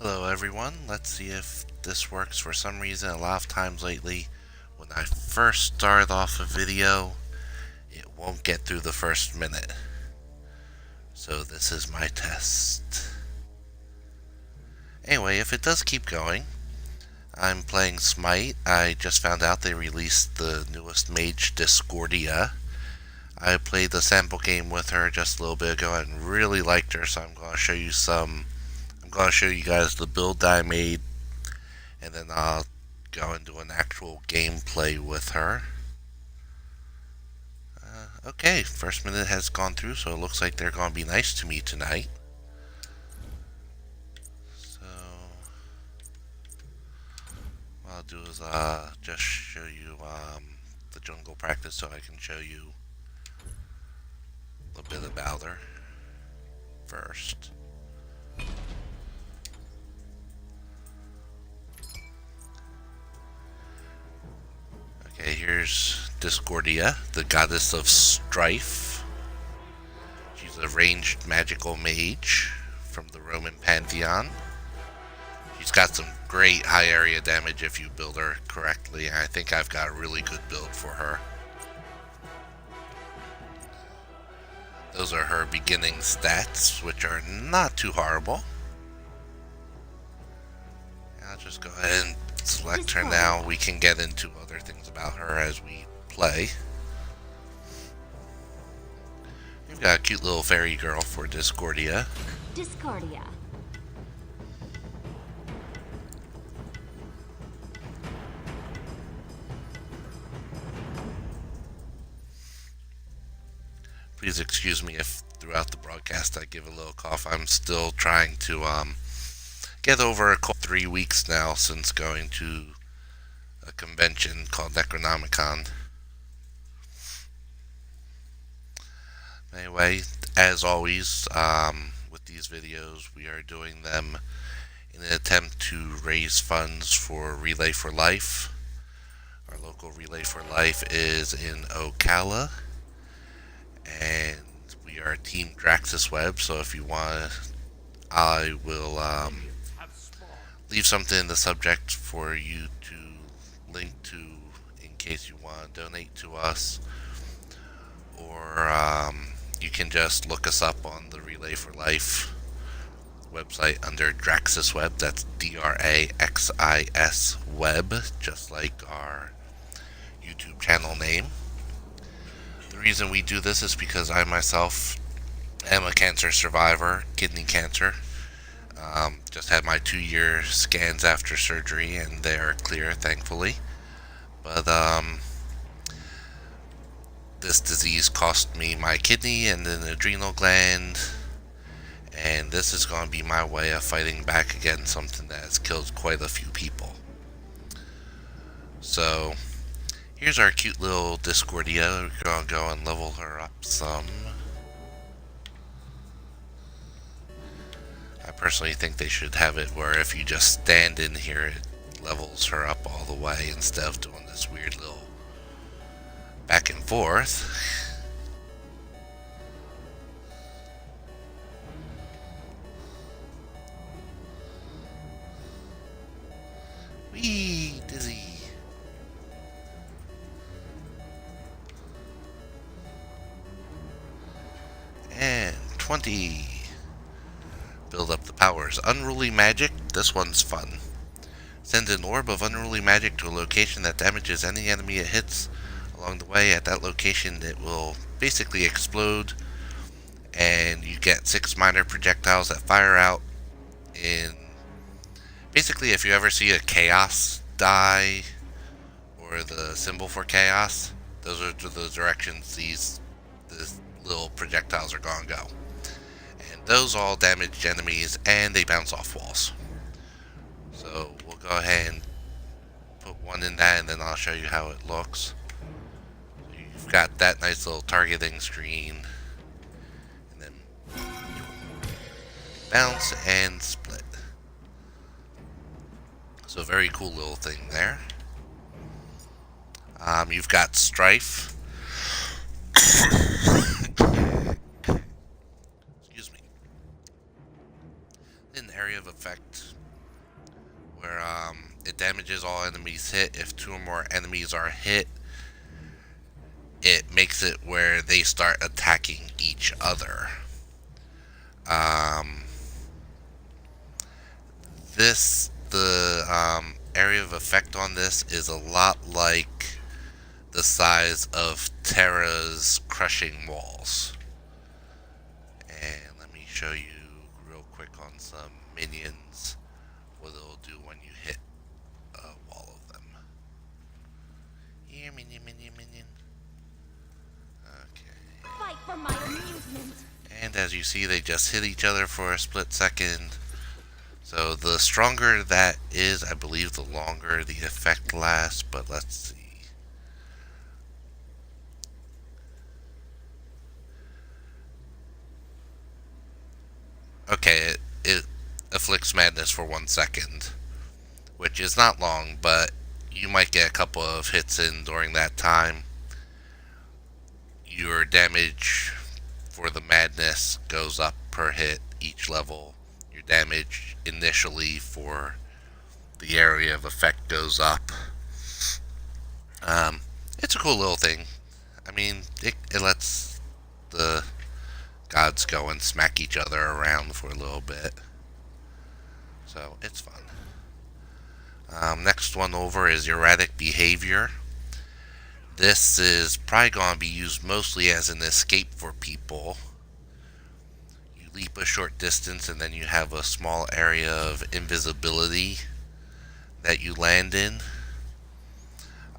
Hello everyone, let's see if this works. For some reason, a lot of times lately, when I first start off a video, it won't get through the first minute. So this is my test. Anyway, if it does keep going, I'm playing Smite. I just found out they released the newest Mage, Discordia. I played the sample game with her just a little bit ago and really liked her, so I'm going to show you guys the build that I made, and then I'll go and do an actual gameplay with her. Okay, first minute has gone through, so it looks like they're going to be nice to me tonight. So, what I'll do is just show you the jungle practice so I can show you a bit about her first. Okay, here's Discordia, the goddess of strife. She's a ranged magical mage from the Roman pantheon. She's got some great high area damage if you build her correctly, and I think I've got a really good build for her. Those are her beginning stats, which are not too horrible. I'll just go ahead and select her now. We can get into other things about her as we play. We've got a cute little fairy girl for Discordia. Discordia. Please excuse me if throughout the broadcast I give a little cough. I'm still trying to get over a cold. 3 weeks now since going to a convention called Necronomicon. Anyway, as always, with these videos, we are doing them in an attempt to raise funds for Relay for Life. Our local Relay for Life is in Ocala, and we are Team Draxus Web, so if you want, I will leave something in the subject for you to link to in case you want to donate to us, or you can just look us up on the Relay for Life website under Draxus Web. That's DRAXIS Web, just like our YouTube channel name. The reason we do this is because I myself am a cancer survivor, kidney cancer. Just had my 2-year scans after surgery, and they are clear, thankfully. But this disease cost me my kidney and an adrenal gland, and this is going to be my way of fighting back against something that has killed quite a few people. So, here's our cute little Discordia. We're going to go and level her up some. I personally think they should have it where if you just stand in here, it levels her up all the way instead of doing this weird little back and forth. Whee! Dizzy! And 20. Build up the powers. Unruly magic. This one's fun. Send an orb of unruly magic to a location that damages any enemy it hits. Along the way, at that location, it will basically explode, and you get 6 minor projectiles that fire out in... Basically, if you ever see a chaos die, or the symbol for chaos, those are the directions these little projectiles are going to go. And those all damage enemies, and they bounce off walls. So we'll go ahead and put one in that, and then I'll show you how it looks. So you've got that nice little targeting screen, and then bounce and split. So very cool little thing there. You've got Strife. Excuse me. An area of effect where it damages all enemies hit. If 2 or more enemies are hit, it makes it where they start attacking each other. Um, the area of effect on this is a lot like the size of Terra's crushing walls. And let me show you real quick on some minions what it'll do when you hit a wall of them. Here, minion, minion, minion. Okay. Fight for my amusement. And as you see, they just hit each other for a split second. So the stronger that is, I believe the longer the effect lasts, but let's see. Okay, it afflicts madness for 1 second, which is not long, but you might get a couple of hits in during that time. Your damage for the madness goes up per hit each level. Your damage initially for the area of effect goes up. It's a cool little thing. I mean, it lets the gods go and smack each other around for a little bit. So, it's fun. Next one over is erratic behavior. This is probably going to be used mostly as an escape for people. You leap a short distance and then you have a small area of invisibility that you land in.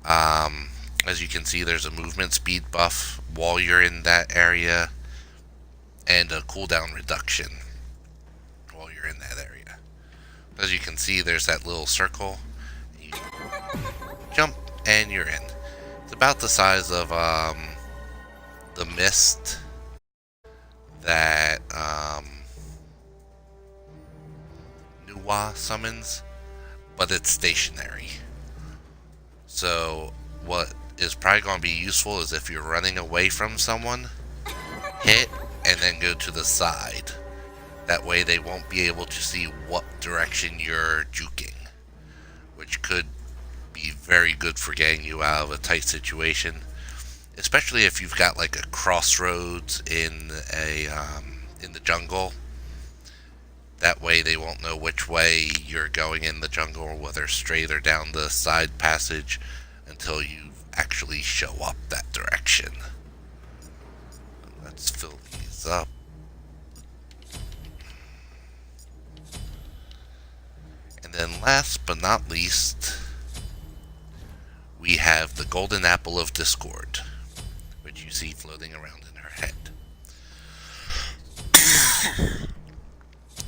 As you can see, there's a movement speed buff while you're in that area and a cooldown reduction while you're in that area. As you can see, there's that little circle. You jump and you're in. It's about the size of the mist that Nuwa summons, but it's stationary. So what is probably going to be useful is if you're running away from someone, hit and then go to the side. That way they won't be able to see what direction you're juking, which could be very good for getting you out of a tight situation, especially if you've got like a crossroads in the jungle. That way they won't know which way you're going in the jungle, or whether straight or down the side passage, until you actually show up that direction. Let's fill these up. And then last but not least, we have the Golden Apple of Discord, which you see floating around in her head.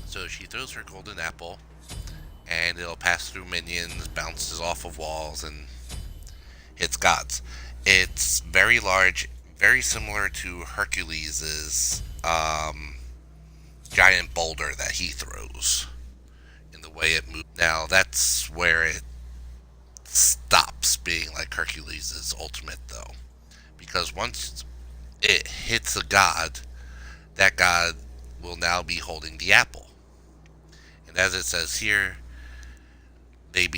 So she throws her golden apple, and it'll pass through minions, bounces off of walls, and hits gods. It's very large, very similar to Hercules' giant boulder that he throws in the way it moves. Now, that's where it stops being like Hercules' ultimate, though. Because once it hits a god, that god will now be holding the apple. And as it says here, they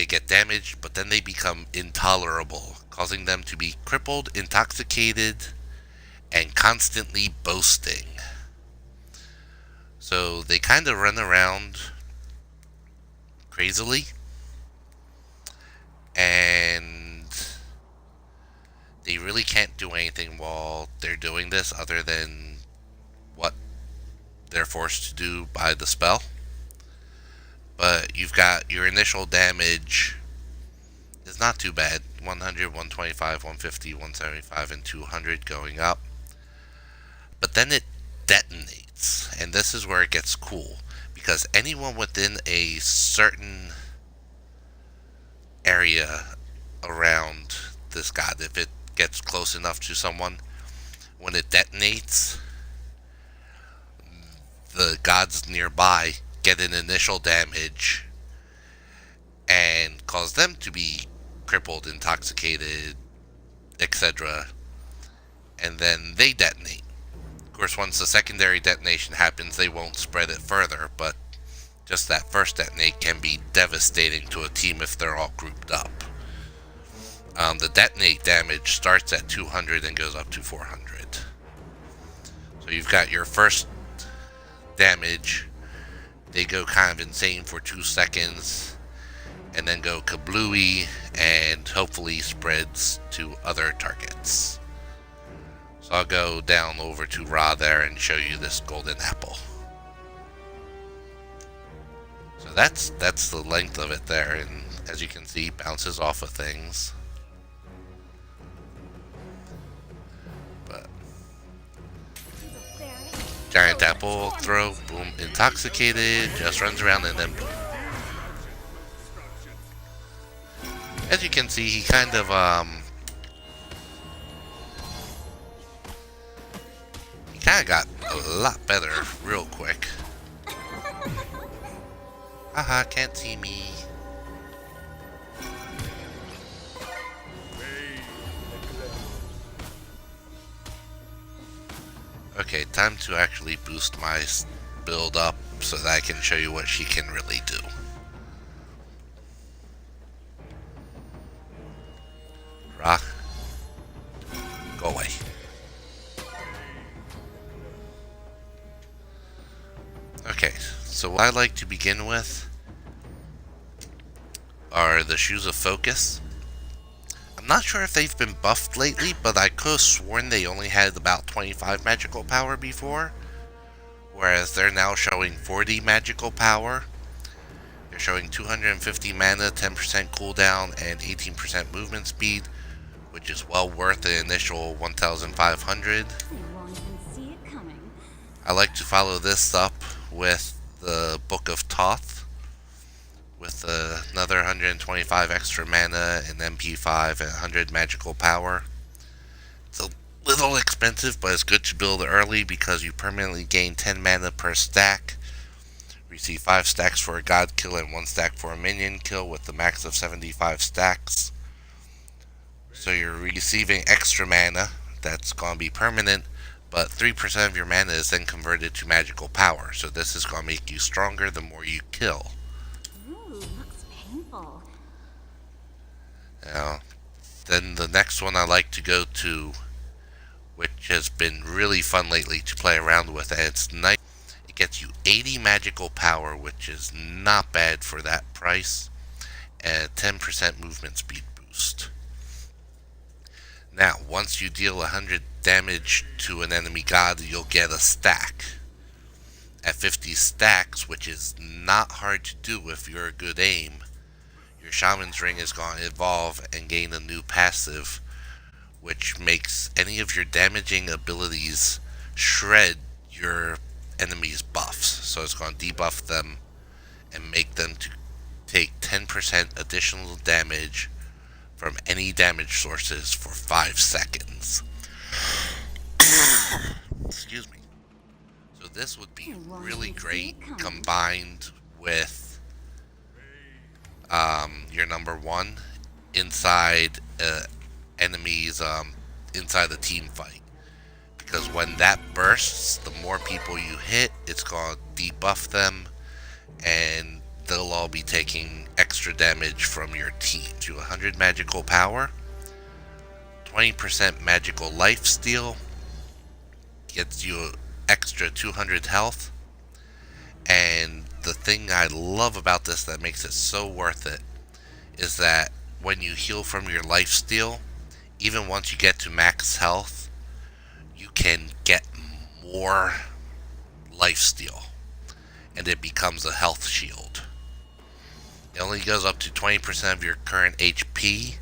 get damaged, but then they become intolerable, causing them to be crippled, intoxicated, and constantly boasting. So they kind of run around crazily, and they really can't do anything while they're doing this other than what they're forced to do by the spell. But you've got your initial damage is not too bad. 100, 125, 150, 175, and 200 going up. But then it detonates. And this is where it gets cool. Because anyone within a certain area around this god, if it gets close enough to someone, when it detonates, the gods nearby get an initial damage and cause them to be crippled, intoxicated, etc. And then they detonate. Of course, once the secondary detonation happens, they won't spread it further, but Just that first detonate can be devastating to a team if they're all grouped up. The detonate damage starts at 200 and goes up to 400. So you've got your first damage. They go kind of insane for 2 seconds and then go kablooey and hopefully spreads to other targets. So I'll go down over to Ra there and show you this golden apple. So that's the length of it there, and as you can see, bounces off of things. But giant apple throw, boom, intoxicated, just runs around and then boom. As you can see, he kind of got a lot better real quick. Haha, can't see me. Okay, time to actually boost my build up so that I can show you what she can really do. Rock. Go away. Okay, so what I like to begin with are the Shoes of Focus. I'm not sure if they've been buffed lately, but I could have sworn they only had about 25 magical power before, whereas they're now showing 40 magical power. They're showing 250 mana, 10% cooldown, and 18% movement speed, which is well worth the initial 1,500. I like to follow this up with the Book of Thoth, with another 125 extra mana, an MP5, and 100 magical power. It's a little expensive, but it's good to build early because you permanently gain 10 mana per stack. Receive 5 stacks for a god kill and 1 stack for a minion kill with the max of 75 stacks. So you're receiving extra mana that's going to be permanent, but 3% of your mana is then converted to magical power. So this is going to make you stronger the more you kill. Ooh, looks painful. Now, then the next one I like to go to, which has been really fun lately to play around with, and it's nice. It gets you 80 magical power, which is not bad for that price, and a 10% movement speed boost. Now, once you deal 100 damage to an enemy god, you'll get a stack. At 50 stacks, which is not hard to do if you're a good aim, your Shaman's Ring is going to evolve and gain a new passive, which makes any of your damaging abilities shred your enemy's buffs. So it's going to debuff them and make them to take 10% additional damage from any damage sources for 5 seconds. Excuse me. So this would be really great combined with your number 1 inside enemies inside the team fight. Because when that bursts, the more people you hit, it's going to debuff them, and they'll all be taking extra damage from your team. To 100 magical power, 20% magical lifesteal, gets you extra 200 health, and the thing I love about this that makes it so worth it is that when you heal from your lifesteal, even once you get to max health, you can get more lifesteal, and it becomes a health shield. It only goes up to 20% of your current HP,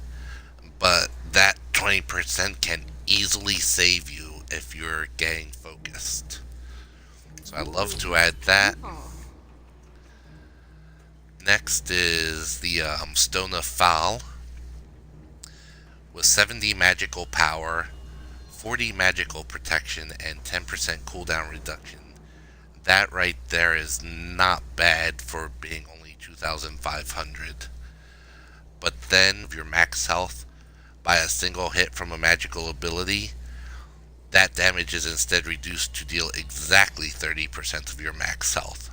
but that 20% can easily save you if you're getting focused. So I love to add that. Next is the Stone of Fal with 70 magical power, 40 magical protection, and 10% cooldown reduction. That right there is not bad for being only 2,500. But then your max health by a single hit from a magical ability, that damage is instead reduced to deal exactly 30% of your max health.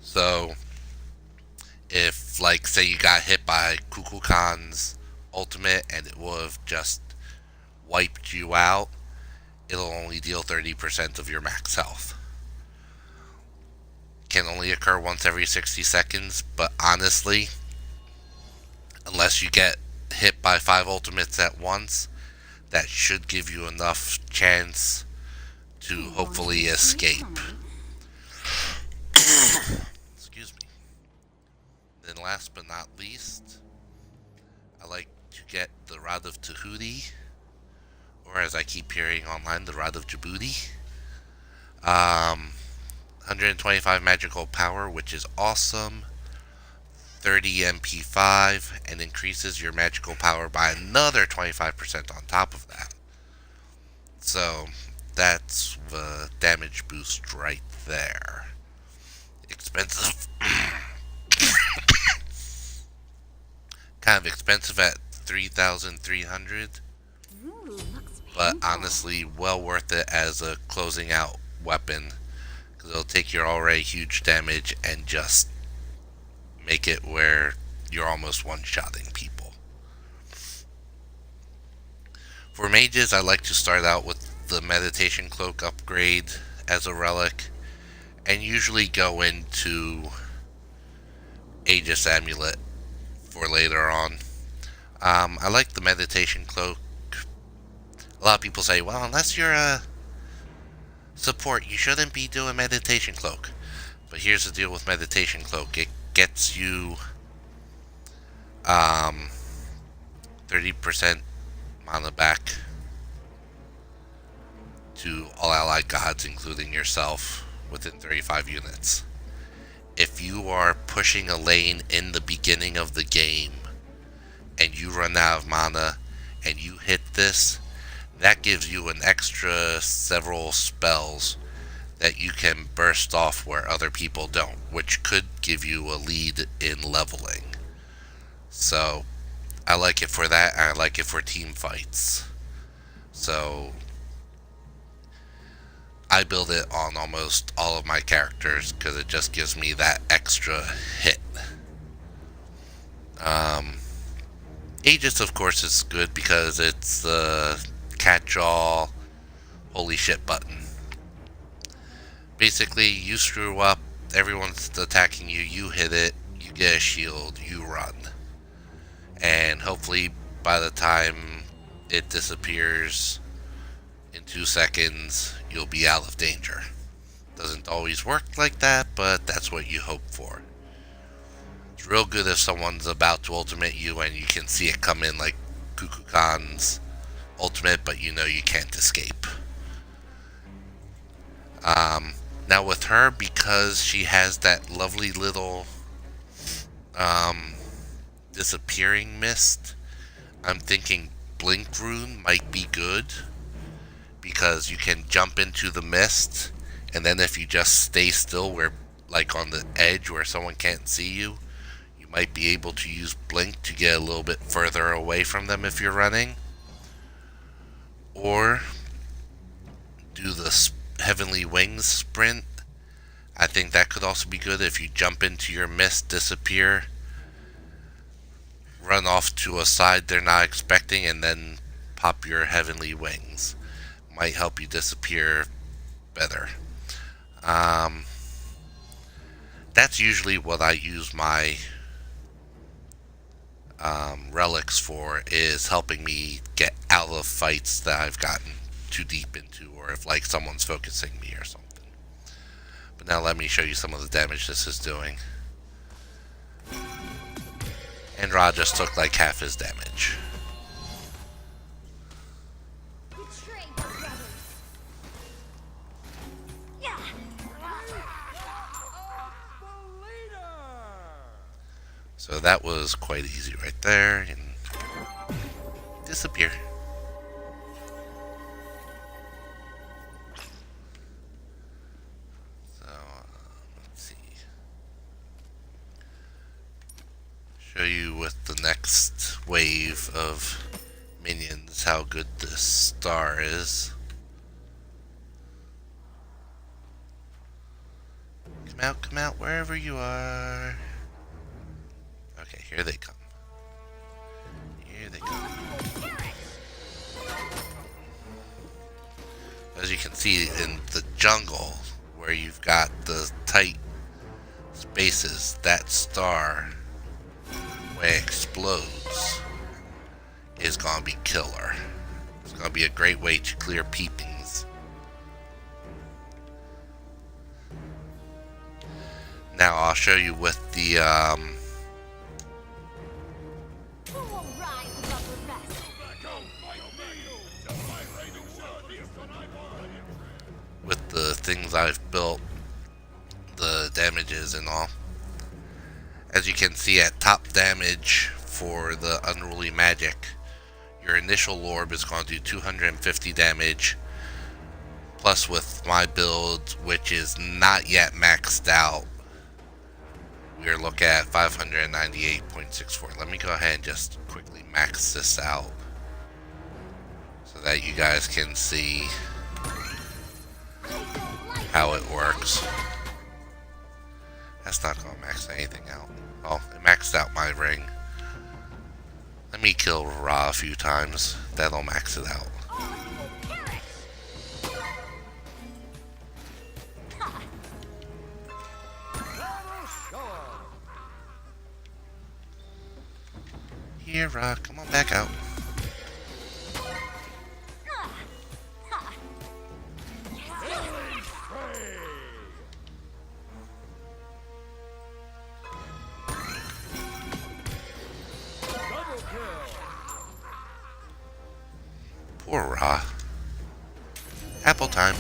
So if, like, say you got hit by Kukulkan's ultimate and it will have just wiped you out, it'll only deal 30% of your max health. Can only occur once every 60 seconds, but honestly, unless you get hit by 5 ultimates at once, that should give you enough chance to hopefully escape. Excuse me. Then last but not least, I like to get the Rod of Tahuti, or as I keep hearing online, the Rod of Djibouti. 125 magical power, which is awesome. 30 MP5, and increases your magical power by another 25% on top of that. So that's the damage boost right there. Expensive. Kind of expensive at 3,300, Ooh, looks but painful. honestly well worth it as a closing out weapon, because it'll take your already huge damage and just make it where you're almost one-shotting people. For mages, I like to start out with the meditation cloak upgrade as a relic, and usually go into Aegis amulet for later on. I like the meditation cloak. A lot of people say, well, unless you're a support, you shouldn't be doing meditation cloak. But here's the deal with meditation cloak: it gets you 30% mana back to all allied gods, including yourself, within 35 units. If you are pushing a lane in the beginning of the game and you run out of mana and you hit this, that gives you an extra several spells that you can burst off where other people don't, which could give you a lead in leveling. So I like it for that, and I like it for team fights. So I build it on almost all of my characters because it just gives me that extra hit. Aegis, of course, is good because it's the catch-all holy shit button. Basically, you screw up, everyone's attacking you, you hit it, you get a shield, you run. And hopefully by the time it disappears in 2 seconds, you'll be out of danger. Doesn't always work like that, but that's what you hope for. It's real good if someone's about to ultimate you and you can see it come in like Kukulkan's ultimate, but you know you can't escape. Now with her, because she has that lovely little disappearing mist, I'm thinking Blink Rune might be good, because you can jump into the mist, and then if you just stay still where, like on the edge where someone can't see you, you might be able to use Blink to get a little bit further away from them if you're running. Or do the Heavenly Wings sprint. I think that could also be good if you jump into your mist, disappear, run off to a side they're not expecting, and then pop your Heavenly Wings. Might help you disappear better. That's usually what I use my relics for, is helping me get out of fights that I've gotten too deep into, or if like someone's focusing me or something. But now let me show you some of the damage this is doing. And Ra just took like half his damage. So that was quite easy right there. And disappear. So, let's see. Show you with the next wave of minions how good this star is. come out, wherever you are. Okay, here they come. Here they come. As you can see in the jungle, where you've got the tight spaces, that star, when it explodes, is gonna be killer. It's gonna be a great way to clear peepings. Now I'll show you with the things I've built, the damages and all. As you can see at top damage for the Unruly Magic, your initial orb is going to do 250 damage, plus with my build, which is not yet maxed out, we're looking at 598.64. Let me go ahead and just quickly max this out so that you guys can see how it works. That's not going to max anything out. Oh, it maxed out my ring. Let me kill Ra a few times. That'll max it out. Here, Ra, come on back out. Poor Ra. Apple time.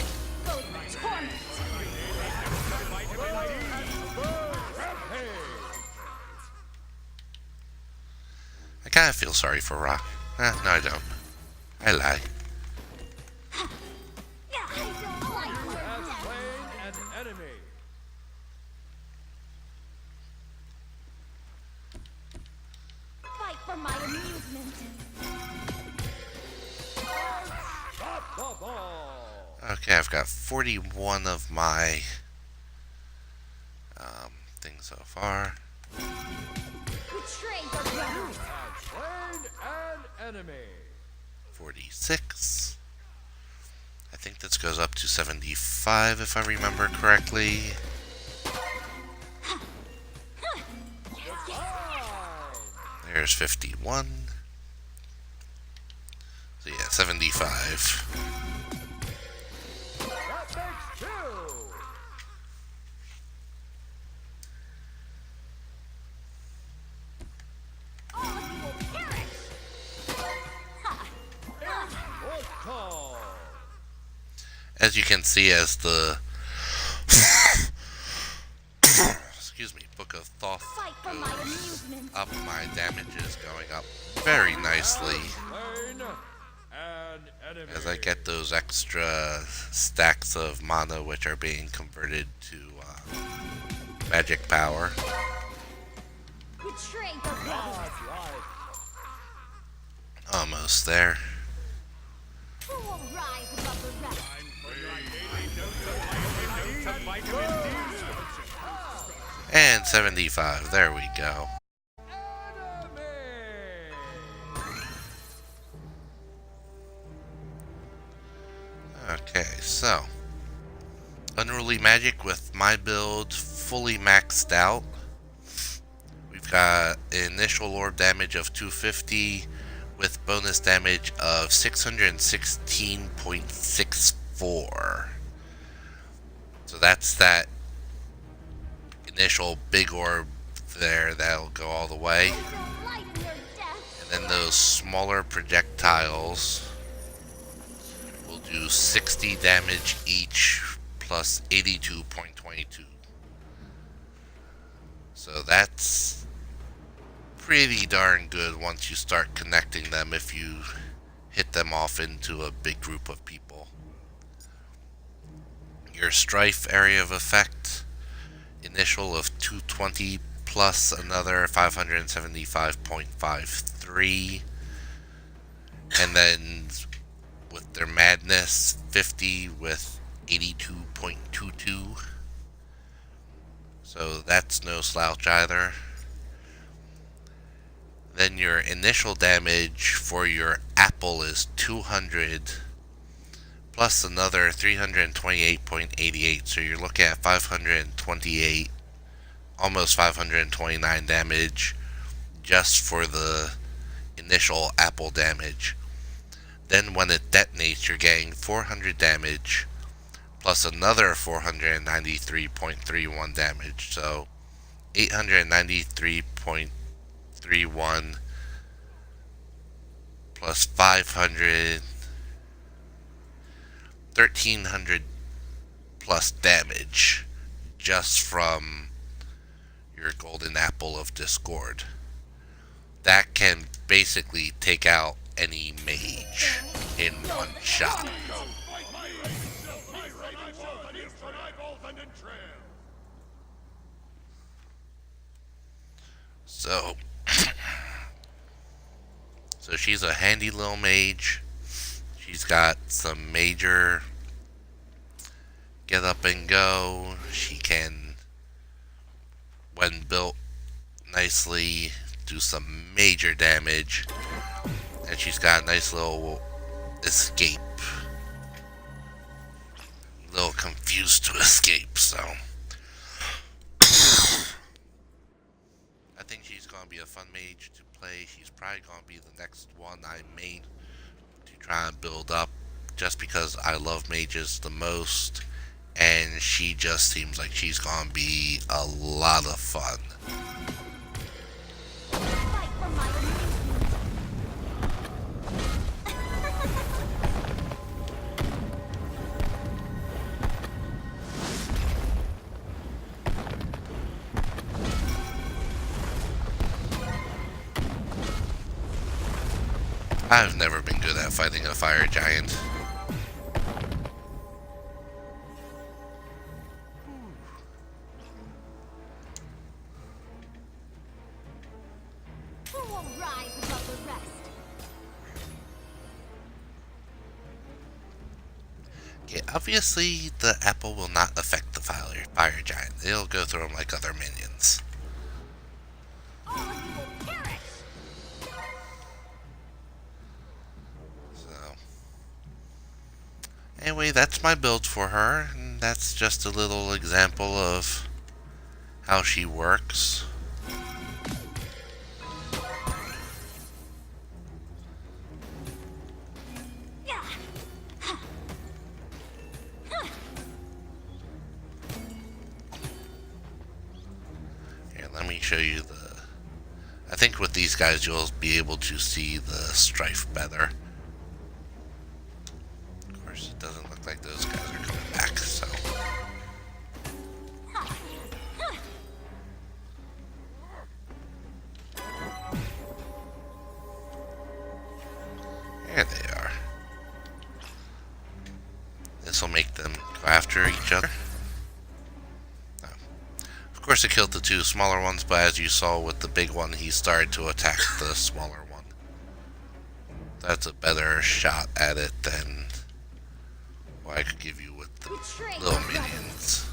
I kind of feel sorry for Ra. No, I don't. I lie. Fight for my amusement. Okay, I've got 41 of my things so far. Betray the realm. Slain an enemy. 46. I think this goes up to 75 if I remember correctly. There's 51. So yeah, 75. That makes 2. All of you will perish. Fourth call. As you can see, as the excuse me, Book of Thoth Fight for my goes amusement. up, my damage is going up very nicely Slain an enemy. as I get those extra stacks of mana, which are being converted to magic power. Betray the realm. Almost there. Who will rise above the rest? And 75. There we go. Okay, so Unruly Magic with my build fully maxed out. We've got initial orb damage of 250 with bonus damage of 616.64. So that's that initial big orb there that'll go all the way. Light in your death. And then those smaller projectiles will do 60 damage each plus 82.22. So that's pretty darn good once you start connecting them if you hit them off into a big group of people. Your strife area of effect, initial of 220 plus another 575.53, and then with their madness 50 with 82.22, so that's no slouch either. Then your initial damage for your apple is 200 plus another 328.88, so you're looking at 528, almost 529 damage just for the initial apple damage. Then when it detonates, you're getting 400 damage plus another 493.31 damage, so 893.31 plus 500, 1300 plus damage just from your golden apple of discord. That can basically take out any mage in one shot. So, so she's a handy little mage. She's got some major get up and go. She can, when built nicely, do some major damage. And she's got a nice little escape. A little confused to escape, so. I think she's going to be a fun mage to play. She's probably going to be the next one I may to try and build up, just because I love mages the most, and she just seems like she's going to be a lot of fun. Fight for my amusement. I've never been good at fighting a fire giant. Who will rise above the rest? Okay, obviously the apple will not affect the fire giant. It'll go through them like other minions. All of you will perish. So, anyway, that's my build for her, and that's just a little example of how she works. Yeah. Here, let me show you the... I think with these guys you'll be able to see the strife better. Of course, it doesn't look like those guys are coming back, so... There they are. This will make them go after each other. Of course it killed the two smaller ones, but as you saw with the big one, he started to attack the smaller one. That's a better shot at it than what I could give you with the little minions.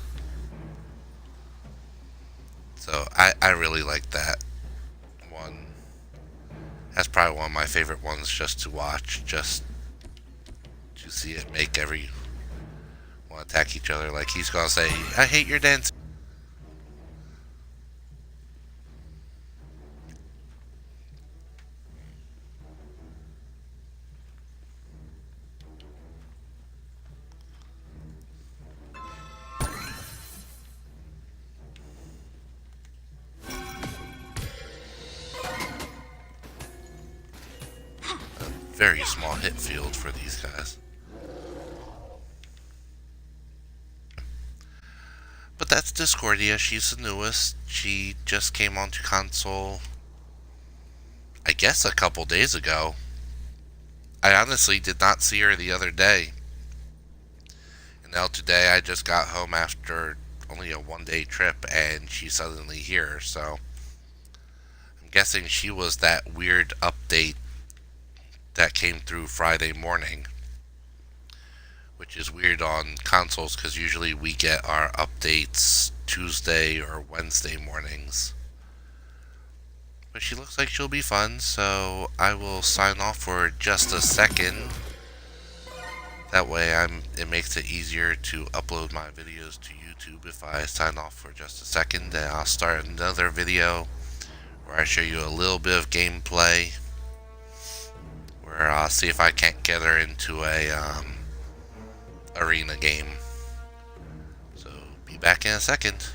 So I really like that one. That's probably one of my favorite ones just to watch, just to see it make everyone attack each other. Like he's gonna say, "I hate your dance." Very small hit field for these guys. But that's Discordia. She's the newest. She just came onto console, I guess, a couple days ago. I honestly did not see her the other day. And now today I just got home after only a one-day trip and she's suddenly here. So I'm guessing she was that weird update that came through Friday morning which is weird on consoles because usually we get our updates Tuesday or Wednesday mornings. But she looks like she'll be fun, so I will sign off for just a second. That way it makes it easier to upload my videos to YouTube if I sign off for just a second. Then I'll start another video where I show you a little bit of gameplay, where I'll see if I can't get her into a arena game. So be back in a second.